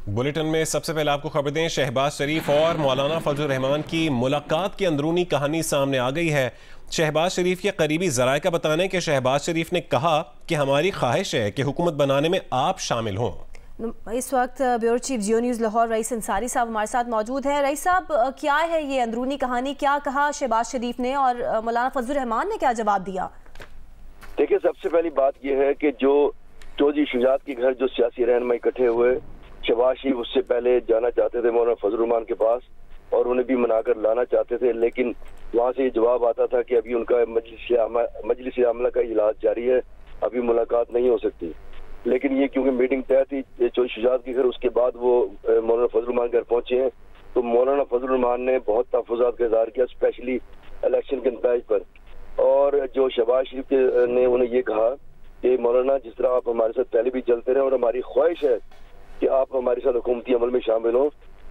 Bulletin में सबसे पहले आपको खबर दें, शहबाज शरीफ और मौलाना फजल रहमान की मुलाकात की अंदरूनी कहानी सामने आ गई है। शहबाज शरीफ के करीबी ज़राए का बताना है कि शहबाज शरीफ ने कहा कि हमारी ख्वाहिश है कि हुकूमत बनाने में आप शामिल हों। इस वक्त ब्यूरो चीफ जियो न्यूज़ लाहौर रईस अंसारी साहब हमारे साथ मौजूद है। रईस साहब, क्या है ये अंदरूनी कहानी, क्या कहा शहबाज शरीफ ने और मौलाना फजल रहमान ने क्या जवाब दिया? देखिए, सबसे पहली बात यह है कि जो चौधरी शुजात के घर जो सियासी रहनुमा इकट्ठे हुए, शहबाज शरीफ उससे पहले जाना चाहते थे मौलाना फजल रहमान के पास और उन्हें भी मनाकर लाना चाहते थे, लेकिन वहाँ से ये जवाब आता था कि अभी उनका मजलिस आमला का इजलास जारी है, अभी मुलाकात नहीं हो सकती। लेकिन ये क्योंकि मीटिंग तय थी चौधरी शुजात के घर, उसके बाद वो मौलाना फजल रहमान घर पहुंचे हैं, तो मौलाना फजल रहमान ने बहुत तहफ़्फ़ुज़ात का इज़हार किया, स्पेशली इलेक्शन के नताइज पर। और जो शहबाज शरीफ ने उन्हें ये कहा कि मौलाना, जिस तरह आप हमारे साथ पहले भी चलते रहे और हमारी ख्वाहिश है कि आप हमारे साथ हुकूमती अमल में शामिल हो।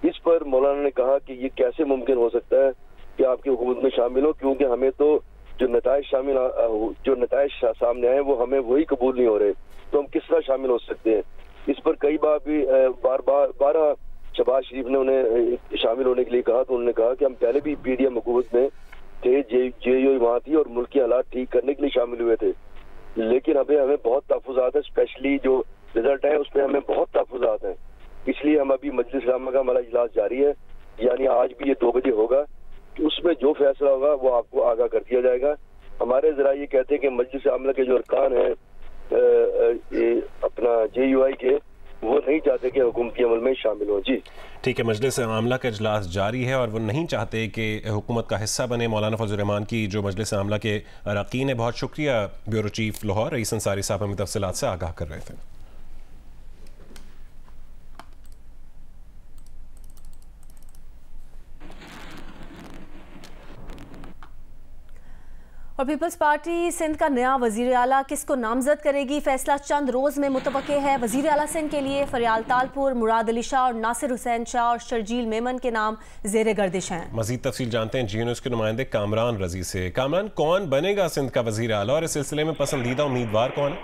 इस पर मौलाना ने कहा कि ये कैसे मुमकिन हो सकता है कि आपकी हुकूमत में शामिल हो, क्योंकि हमें तो जो नताइज सामने आए वो हमें वही कबूल नहीं हो रहे, तो हम किस तरह शामिल हो सकते हैं। इस पर कई बार भी बारह शहबाज शरीफ ने उन्हें शामिल होने के लिए कहा, तो उन्होंने कहा कि हम पहले भी पीडीएम हुकूमत में थे, जेयूआई वहाँ थी और मुल्क के हालात ठीक करने के लिए शामिल हुए थे, लेकिन हमें बहुत तहफ़्फ़ुज़ात है, स्पेशली जो रिजल्ट है उस पर हमें बहुत तहफ़्फ़ुज़ात है। इसलिए हम अभी मजलिस आमला का हमारा इजलास जारी है, यानी आज भी ये 2 बजे होगा, कि उसमें जो फैसला होगा वो आपको आगाह कर दिया जाएगा। हमारे जरा ये कहते हैं कि मजलिस आमला के जो अरकान हैं अपना जेयूआई के, वो नहीं चाहते कि हुकूमती अमल में शामिल हो। जी ठीक है, मजलिस आमला का इजलास जारी है और वो नहीं चाहते कि हुकूमत का हिस्सा बने मौलाना फजल रहमान की जो मजलिस आमला के अरकान है। बहुत शुक्रिया bureau chief Lahore rice Ansari साहब हमें तफसीलात से आगाह कर रहे थे। और पीपल्स पार्टी सिंध का नया वजीर आला किसको नामजद करेगी, फैसला चंद रोज में मुतवक्के है। वजीर आला सिंध के लिए फरियाल तालपुर, मुराद अली शाह और नासिर हुसैन शाह और शर्जील मेमन के नाम जेर गर्दिश हैं। मजीद तफसील जानते हैं जियो न्यूज़ के नुमाइंदे कामरान रजी से। कामरान, कौन बनेगा सिंध का वजीर आला और इस सिलसिले में पसंदीदा उम्मीदवार कौन है?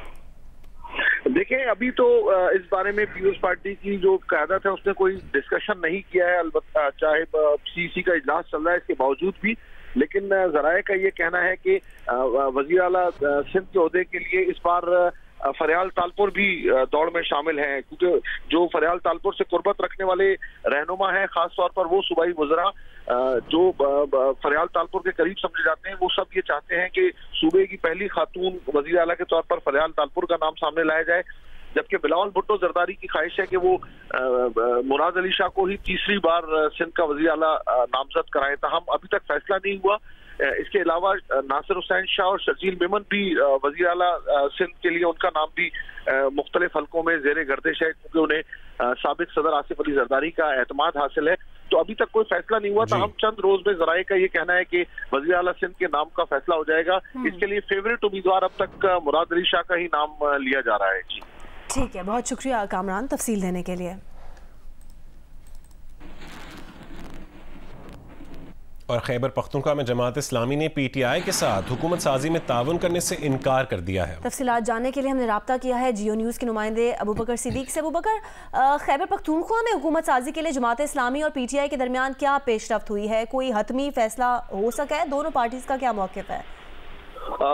देखें, अभी तो इस बारे में पीपल्स पार्टी की जो क़यादत है उसने कोई डिस्कशन नहीं किया है, अलबत्ता चाहे सीसी का इजलास चल रहा है इसके बावजूद भी, लेकिन ज़राए का ये कहना है कि वज़ीर आला सिंध के ओहदे के लिए इस बार फरियाल तालपुर भी दौड़ में शामिल हैं, क्योंकि जो फरियाल तालपुर से कुर्बत रखने वाले रहनुमा हैं, खास तौर पर वो सूबाई वज़रा जो फरियाल तालपुर के करीब समझे जाते हैं, वो सब ये चाहते हैं कि सूबे की पहली खातून वज़ीर आला के तौर पर फरियाल तालपुर का नाम सामने लाया जाए, जबकि बिलावल भुट्टो जरदारी की ख्वाहिश है कि वो मुराद अली शाह को ही तीसरी बार सिंध का वज़ीर आला नामजद कराएं। ताहम अभी तक फैसला नहीं हुआ। इसके अलावा नासिर हुसैन शाह और शर्जील मेमन भी वज़ीर आला सिंध के लिए उनका नाम भी मुख्तलिफ हलकों में जेर गर्दिश है, क्योंकि उन्हें साबिक सदर आसिफ अली जरदारी का एतमाद हासिल है। तो अभी तक कोई फैसला नहीं हुआ, तो हम चंद रोज में ज़राए का ये कहना है कि वज़ीर आला सिंध के नाम का फैसला हो जाएगा। इसके लिए फेवरेट उम्मीदवार अब तक मुराद अली शाह का ही नाम लिया जा रहा है। जी ठीक है, बहुत शुक्रिया कामरान तफसील देने के लिए। और खैबर पख्तूनख्वा में जमात इस्लामी ने PTI के साथ हुकूमत साजी में ताउन करने से इनकार कर दिया है। तफसीलात जानने के लिए हमने राब्ता किया है जियो न्यूज़ के नुमाइंदे अबू बकर सिद्दीक से। अबू बकर, खैबर पख्तूनख्वा में हुकूमत साजी के लिए जमात इस्लामी और PTI के दरमियान क्या पेशरफ्त हुई है, कोई हतमी फैसला हो सका है, दोनों पार्टीज का क्या मौक़िफ़ है?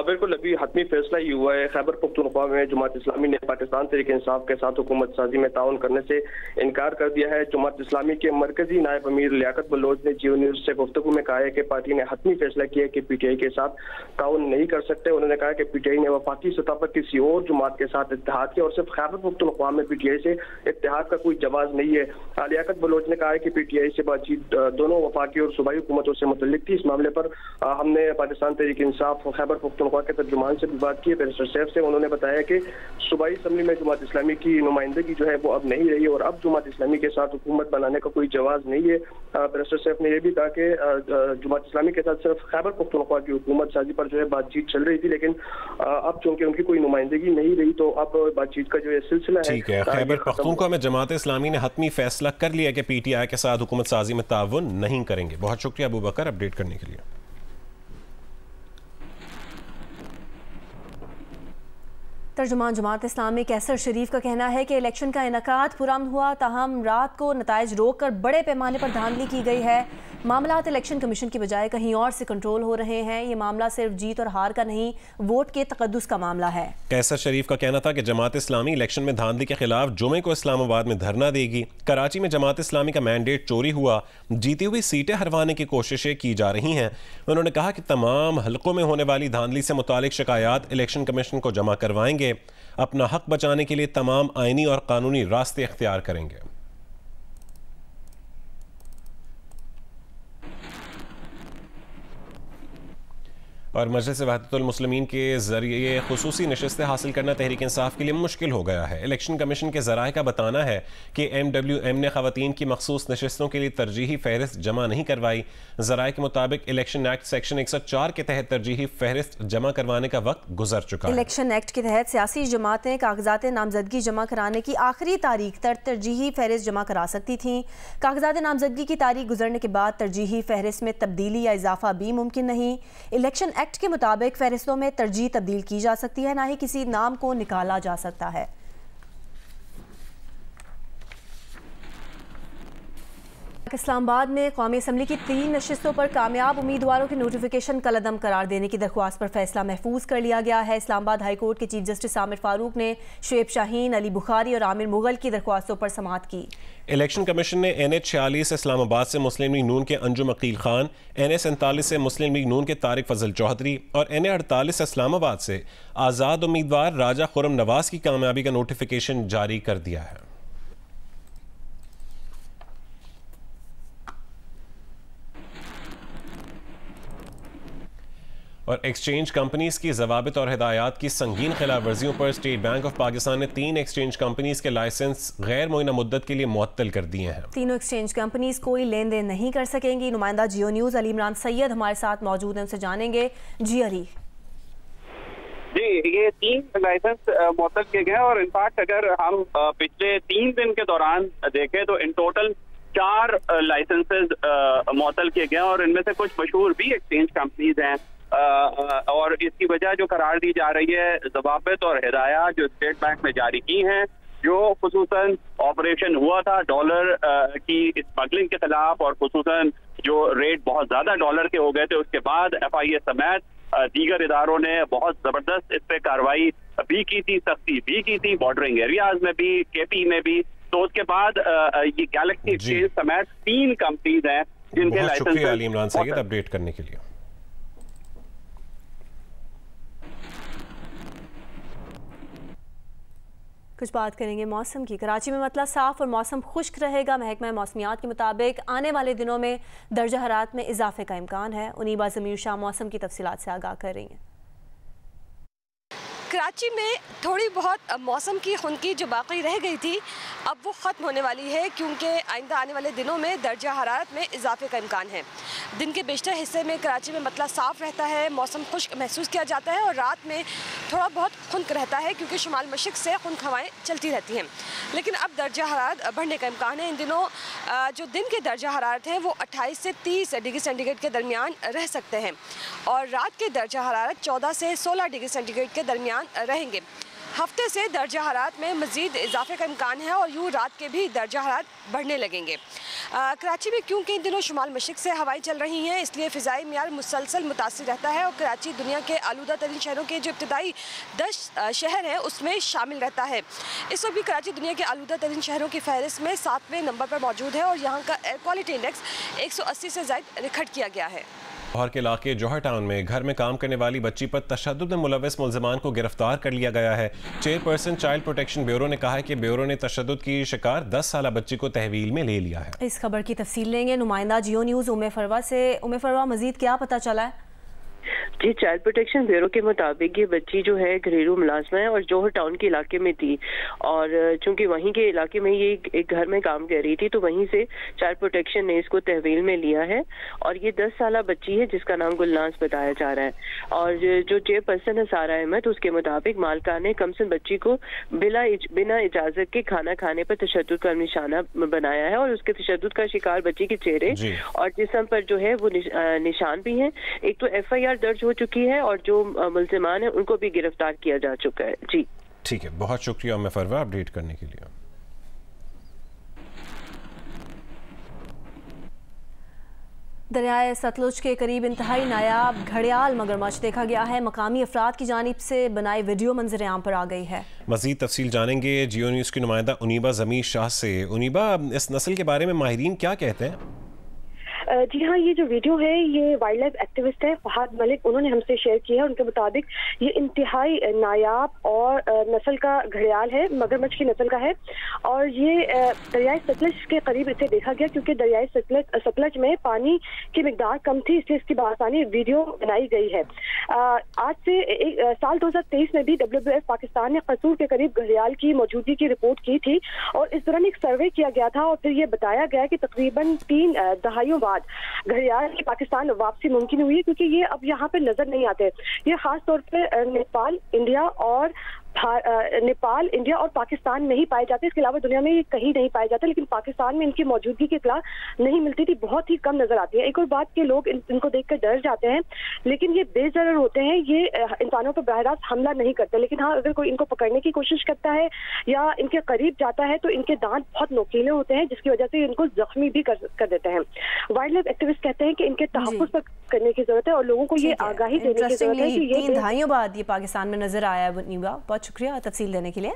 बिल्कुल, अभी हतमी फैसला ही हुआ है। खैबर पख्तूनख्वा में जमात इस्लामी ने पाकिस्तान तहरीक इंसाफ के साथ हुकूमत साजी में ताउन करने से इनकार कर दिया है। जमात इस्लामी के मरकजी नायब अमीर लियाकत बलोच ने जियो न्यूज़ से गुफ्तगू में कहा है कि पार्टी ने हतमी फैसला किया कि PTI के साथ ताउन नहीं कर सकते। उन्होंने कहा कि PTI ने वफाकी सतह पर किसी और जमात के साथ इत्तेहाद किया और सिर्फ खैबर पख्तूनख्वा में PTI से इत्तेहाद का कोई जवाब नहीं है। लियाकत बलोच ने कहा है कि PTI से बातचीत दोनों वफाकी और सूबाई हुकूमतों से मुतल्लिक थी। इस मामले पर हमने पाकिस्तान तहरीक इंसाफ खैबर पख्तूनख्वा के तर्जुमान से भी बात की है, बैरिस्टर सैफ से। उन्होंने बताया कि सूबाई असम्बली में जमात इस्लामी की नुमाइंदगी जो है वो अब नहीं रही और अब जमात इस्लामी के साथ हुकूमत बनाने का कोई जवाब नहीं है। बैरिस्टर सैफ ने यह भी कहा कि जमात इस्लामी के साथ सिर्फ खैबर पख्तूनख्वा की हुकूमत साजी पर जो है बातचीत चल रही थी, लेकिन अब चूंकि उनकी कोई नुमाइंदगी नहीं रही तो अब बातचीत का जो है सिलसिला है। ठीक है, खैबर पख्तूनख्वा में जमात इस्लामी ने हतमी फैसला कर लिया कि PTI के साथ हुकूमत साजी में ताउन नहीं करेंगे। बहुत शुक्रिया अबू बकर अपडेट करने के लिए। तर्जुमान जमात इस्लामी कैसर शरीफ का कहना है कि इलेक्शन का इनेकाद पुरअमन हुआ, ताहम रात को नताइज रोक कर बड़े पैमाने पर धांधली की गई है। मामलात इलेक्शन कमीशन की बजाय कहीं और से कंट्रोल हो रहे हैं। ये मामला सिर्फ जीत और हार का नहीं, वोट के तकद्दुस का मामला है। कैसर शरीफ का कहना था कि जमात इस्लामी इलेक्शन में धांधली के खिलाफ जुमे को इस्लामाबाद में धरना देगी। कराची में जमात इस्लामी का मैंडेट चोरी हुआ, जीती हुई सीटें हरवाने की कोशिशें की जा रही हैं। उन्होंने कहा कि तमाम हलकों में होने वाली धांधली से मुतालिक शिकायत इलेक्शन कमीशन को जमा करवाएंगे। अपना हक बचाने के लिए तमाम आईनी और कानूनी रास्ते इख्तियार करेंगे। और मजलिस वहदतुल मुस्लिमीन के जरिए खुसूसी नशस्तें हासिल करना तहरीक इंसाफ के लिए मुश्किल हो गया है। इलेक्शन कमीशन के ज़राए का बताना है कि MWM ने ख़वातीन की मखसूस नशस्तों के लिए तरजीही फहरिस्त जमा नहीं करवाई। ज़राए के मुताबिक इलेक्शन एक्ट सेक्शन 104 के तहत तरजीही फहरिस्त जमा करवाने का वक्त गुजर चुका है। इलेक्शन एक्ट के तहत सियासी जमातें कागजात नामजदगी जमा कराने की आखिरी तारीख तक तरजीही फहरिस्त जमा करा सकती थीं। कागजात नामजदगी की तारीख गुजरने के बाद तरजीही फहरिस्त में तब्दीली या इजाफा भी मुमकिन नहीं। इलेक्शन एक्ट के मुताबिक फहरिस्तों में तरजीह तब्दील की जा सकती है, ना ही किसी नाम को निकाला जा सकता है। इस्लामाबाद में कौमी असम्बली की 3 नशिस्तों पर कामयाब उम्मीदवारों के नोटिफिकेशन कलअदम करार देने की दरख्वास्त पर फैसला महफूज कर लिया गया है। इस्लामाबाद हाई कोर्ट के चीफ जस्टिस आमिर फारूक ने शुएब शाहीन, अली बुखारी और आमिर मुगल की दरख्वास्तों पर समाअत की। इलेक्शन कमीशन ने NH46 इस्लामाबाद से मुस्लिम लीग नून के अंजुम अकील खान, NH47 से मुस्लिम लीग नून के तारिक फजल चौधरी और NA48 इस्लामाबाद से आज़ाद उम्मीदवार राजा खुरम नवाज की कामयाबी का नोटिफिकेशन जारी कर दिया है। और एक्सचेंज कंपनीज की जवाबित और हिदायत की संगीन खिलाफ वर्जियों पर स्टेट बैंक ऑफ पाकिस्तान ने 3 एक्सचेंज कंपनीज के लाइसेंस गैर मुअय्यना मुद्दत के लिए मुअत्तल कर दिए हैं। तीनों एक्सचेंज कंपनीज कोई लेन देन नहीं कर सकेंगी। नुमाइंदा जियो न्यूज़ अली इमरान सैयद हमारे साथ मौजूद हैं, उनसे जानेंगे। जी अली जी, ये 3 लाइसेंस मुअत्तल किए गए और इनफैक्ट अगर हम पिछले 3 दिन के दौरान देखें तो इन टोटल 4 लाइसेंसेज मुअत्तल किए गए और इनमें से कुछ मशहूर भी एक्सचेंज कंपनीज हैं। और इसकी वजह जो करार दी जा रही है, ज़वाबित और हिदायत जो स्टेट बैंक में जारी की हैं, जो खुसूसन ऑपरेशन हुआ था डॉलर की स्मगलिंग के खिलाफ और खुसूसन जो रेट बहुत ज्यादा डॉलर के हो गए थे, उसके बाद FIA समेत दीगर इदारों ने बहुत जबरदस्त इस पे कार्रवाई भी की थी, सख्ती भी की थी, बॉर्डरिंग एरियाज में भी, KP में भी। तो उसके बाद ये गैलेक्सी एक्सचेंज समेत 3 कंपनीज हैं जिनके लाइसेंस। शुक्रिया अली इमरान सैयद अपडेट करने के लिए। कुछ बात करेंगे मौसम की। कराची में मतला साफ और मौसम खुश्क रहेगा। महकमा मौसमियात के मुताबिक आने वाले दिनों में दर्जा हरारत में इजाफे का इम्कान है। उनीबा ज़मीर शाह मौसम की तफसीलात से आगाह कर रही हैं। कराची में थोड़ी बहुत मौसम की खुनकी जो बाकी रह गई थी अब वो ख़त्म होने वाली है, क्योंकि आइंदा आने वाले दिनों में दर्जा हरारत में इजाफे का इम्कान है। दिन के बेशतर हिस्से में कराची में मतला साफ़ रहता है, मौसम खुश्क महसूस किया जाता है और रात में थोड़ा बहुत खुनक रहता है क्योंकि शुमाल मशरिक़ से खुनक हवाएँ चलती रहती हैं। लेकिन अब दर्जा हरारत बढ़ने का इम्कान है। इन दिनों जो दिन के दर्जा हरारत हैं वो 28 से 30 डिग्री सेंटीग्रेड के दरमियान रह सकते हैं और रात के दर्जा हरारत 14 से 16 डिग्री सेंटीग्रेड के दरमियान रहेंगे। हफ्ते से दर्जा हरारत में मज़ीद इजाफे का इम्कान है और यूँ रात के भी दर्जा हरारत बढ़ने लगेंगे। कराची में क्योंकि इन दिनों शुमाल मशरिक़ से हवाएं चल रही हैं, इसलिए फ़िज़ाई मियार मुसलसल मुतासिर रहता है और कराची दुनिया के आलूदा तरीन शहरों के जो इब्तदाई 10 शहर हैं उसमें शामिल रहता है। इस वक्त भी कराची दुनिया के आलूदा तरीन शहरों की फहरिस्त में 7वें नंबर पर मौजूद है और यहाँ का एयर क्वालिटी इंडेक्स 180 से ज़ायद रिकॉर्ड किया गया है। लाहौर के इलाके जौहर टाउन में घर में काम करने वाली बच्ची पर तशद्दुद में मुलव्वस मुल्ज़िमान को गिरफ्तार कर लिया गया है। चेयरपर्सन चाइल्ड प्रोटेक्शन ब्यूरो ने कहा है कि ब्यूरो ने तशद्दुद की शिकार 10 साला बच्ची को तहवील में ले लिया है। इस खबर की तफसील लेंगे नुमाइंदा जियो न्यूज़ उम्मे फरवा से। उम्मे फरवा, मजीद क्या पता चला है? जी, चाइल्ड प्रोटेक्शन ब्यूरो के मुताबिक ये बच्ची जो है घरेलू मुलाजमा है और जौहर टाउन के इलाके में थी और चूंकि वहीं के इलाके में ये एक घर में काम कर रही थी तो वहीं से चाइल्ड प्रोटेक्शन ने इसको तहवील में लिया है और ये 10 साला बच्ची है जिसका नाम गुलनाज बताया जा रहा है। और जो चेयरपर्सन है सारा अहमद, उसके मुताबिक मालका ने कमसन बच्ची को बिना इजाजत के खाना खाने पर तशद्दुद का निशाना बनाया है और उसके तशद्दुद का शिकार बच्ची के चेहरे और जिस्म पर जो है वो निशान भी हैं। एक तो FIR दर्ज हो चुकी है और जो मुल्ज़िमान हैं उनको भी गिरफ्तार किया जा चुका है। जी ठीक है, बहुत शुक्रिया उम्मे फरवा अपडेट करने के लिए। दरियाए सतलुज के करीब इंतहाई नायाब घड़ियाल मगरमच्छ देखा गया है। मकामी अफराद की जानिब से बनाई वीडियो मंजर आम पर आ गई है। मजीद तफसील जानेंगे जियो न्यूज़ की नुमाइंदा उनीबा ज़मीर शाह से। उनीबा, इस नस्ल के बारे में माहिरीन क्या कहते हैं? जी हाँ, ये जो वीडियो है ये वाइल्ड लाइफ एक्टिविस्ट है फहद मलिक, उन्होंने हमसे शेयर किया है। उनके मुताबिक ये इंतहाई नायाब और नस्ल का घड़ियाल है, मगरमच्छ की नस्ल का है और ये दरियाए सतलज के करीब इसे देखा गया क्योंकि दरियाए सतलज में पानी की मिकदार कम थी, इसलिए इसकी बासानी वीडियो बनाई गई है। आज से साल 2023 में भी WWF पाकिस्तान ने कसूर के करीब घड़ियाल की मौजूदगी की रिपोर्ट की थी और इस दौरान एक सर्वे किया गया था और फिर ये बताया गया कि तकरीबन 3 दहाइयों बाद घड़ियाल की पाकिस्तान वापसी मुमकिन हुई है क्योंकि ये अब यहाँ पे नजर नहीं आते। ये खास तौर पे नेपाल, इंडिया और पाकिस्तान में ही पाए जाते हैं। इसके अलावा दुनिया में ये कहीं नहीं पाए जाते, लेकिन पाकिस्तान में इनकी मौजूदगी की इत्तला नहीं मिलती थी, बहुत ही कम नजर आती है। एक और बात के लोग इनको देखकर डर जाते हैं, लेकिन ये बेजरर होते हैं, ये इंसानों पर बहरास्त हमला नहीं करते। लेकिन हाँ, अगर कोई इनको पकड़ने की कोशिश करता है या इनके करीब जाता है तो इनके दांत बहुत नोकीले होते हैं जिसकी वजह से इनको जख्मी भी कर देते हैं। वाइल्ड लाइफ एक्टिविस्ट कहते हैं कि इनके तहफ़्फ़ुज़ पर करने की जरूरत है और लोगों को ये आगाही देने की जरूरत है कि ये 3 दहाइयों बाद ये पाकिस्तान में नजर आया है। शुक्रिया तफसील देने के लिए।